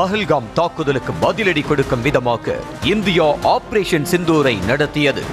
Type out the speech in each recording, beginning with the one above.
பஹல்காம் தாக்குதலுக்கு பதிலடி கொடுக்கும் விதமாக இந்தியா ஆபரேஷன் சிந்தூரை நடத்தியது.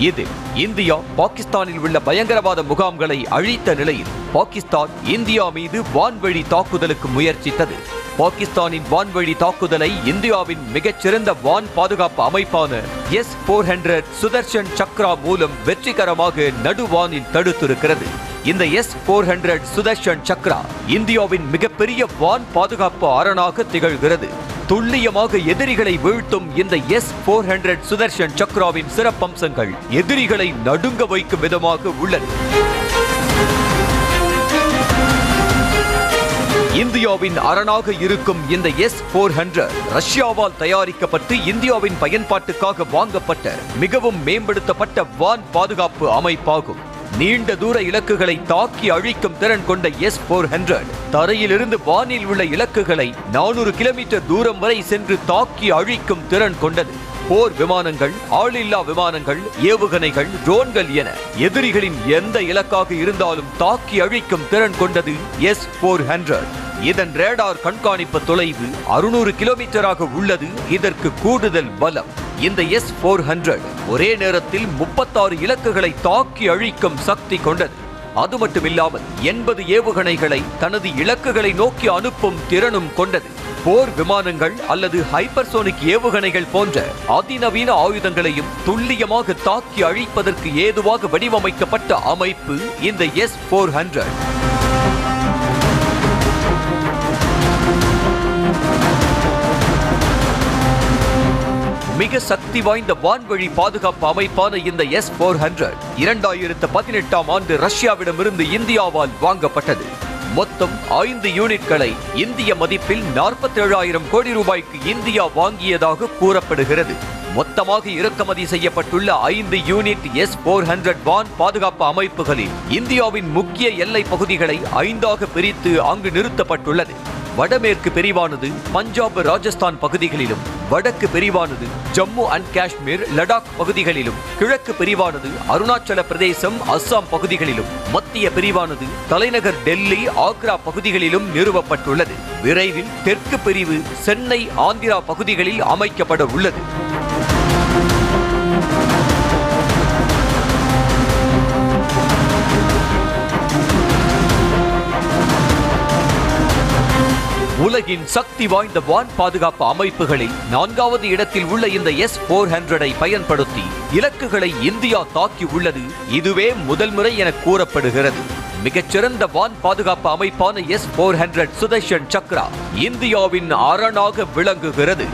இதில் இந்தியா பாகிஸ்தானில் உள்ள பயங்கரவாத முகாம்களை அழித்த நிலையில் பாகிஸ்தான் இந்தியா மீது வான்வழி தாக்குதலுக்கு முயற்சித்தது. பாகிஸ்தானின் வான்வழி தாக்குதலை இந்தியாவின் மிகச்சிறந்த வான் பாதுகாப்பு அமைப்பான S-400 சுதர்ஷன் சக்ரா மூலம் வெற்றிகரமாக நடுவானில் தடுத்திருக்கிறது. இந்த S-400 சுதர்ஷன் சக்ரா இந்தியாவின் மிகப்பெரிய வான் பாதுகாப்பு அரணாக திகழ்கிறது. துல்லியமாக எதிரிகளை வீழ்த்தும் இந்த S-400 சுதர்ஷன் சக்ராவின் சிறப்பம்சங்கள் எதிரிகளை நடுங்க வைக்கும் விதமாக உள்ளன. இந்தியாவின் அரணாக இருக்கும் இந்த S-400 ரஷ்யாவால் தயாரிக்கப்பட்டு இந்தியாவின் பயன்பாட்டுக்காக வாங்கப்பட்ட மிகவும் மேம்படுத்தப்பட்ட வான் பாதுகாப்பு அமைப்பாகும். நீண்ட தூர இலக்குகளை தாக்கி அழிக்கும் திறன் கொண்ட S-400 தரையிலிருந்து வானில் உள்ள இலக்குகளை 400 கிலோமீட்டர் தூரம் வரை சென்று தாக்கி அழிக்கும் திறன் கொண்டது. போர் விமானங்கள், ஆளில்லா விமானங்கள், ஏவுகணைகள், ட்ரோன்கள் என எதிரிகளின் எந்த இலக்காக இருந்தாலும் தாக்கி அழிக்கும் திறன் கொண்டது S-400. இதன் ரேடார் கண்காணிப்பு தொலைவு 600 கிலோமீட்டராக உள்ளது. இதற்கு கூடுதல் பலம். இந்த S-400 ஒரே நேரத்தில் 36 இலக்குகளை தாக்கி அழிக்கும் சக்தி கொண்டது. அது மட்டுமில்லாமல் 80 ஏவுகணைகளை தனது இலக்குகளை நோக்கி அனுப்பும் திறனும் கொண்டது. போர் விமானங்கள் அல்லது ஹைப்பர்சோனிக் ஏவுகணைகள் போன்ற அதிநவீன ஆயுதங்களையும் துல்லியமாக தாக்கி அழிப்பதற்கு ஏதுவாக வடிவமைக்கப்பட்ட அமைப்பு இந்த S-400. மிக சக்தி வாய்ந்த வான்வழி பாதுகாப்பு அமைப்பான இந்த S-400 2018ஆம் ஆண்டு ரஷ்யாவிடமிருந்து இந்தியாவால் வாங்கப்பட்டது. மொத்தம் 5 யூனிட்களை இந்திய மதிப்பில் 47,000 கோடி ரூபாய்க்கு இந்தியா வாங்கியதாக கூறப்படுகிறது. மொத்தமாக இறக்குமதி செய்யப்பட்டுள்ள 5 யூனிட் S-400 வான் பாதுகாப்பு அமைப்புகளில் இந்தியாவின் முக்கிய எல்லை பகுதிகளை 5ஆக பிரித்து அங்கு நிறுத்தப்பட்டுள்ளது. வடமேற்கு பிரிவானது பஞ்சாப், ராஜஸ்தான் பகுதிகளிலும், வடக்கு பிரிவானது ஜம்மு அண்ட் காஷ்மீர், லடாக் பகுதிகளிலும், கிழக்கு பிரிவானது அருணாச்சல பிரதேசம், அஸ்ஸாம் பகுதிகளிலும், மத்திய பிரிவானது தலைநகர் டெல்லி, ஆக்ரா பகுதிகளிலும் நிறுவப்பட்டுள்ளது. விரைவில் தெற்கு பிரிவு சென்னை, ஆந்திரா பகுதிகளில் அமைக்கப்பட உள்ளது. உலகின் சக்தி வாய்ந்த வான் பாதுகாப்பு அமைப்புகளில் 4வது இடத்தில் உள்ள இந்த S-400 பயன்படுத்தி இலக்குகளை இந்தியா தாக்கி உள்ளது இதுவே முதல் முறை என கூறப்படுகிறது. மிகச்சிறந்த வான் பாதுகாப்பு அமைப்பான S-400 சுதர்ஷன் சக்ரா இந்தியாவின் அரணாக விளங்குகிறது.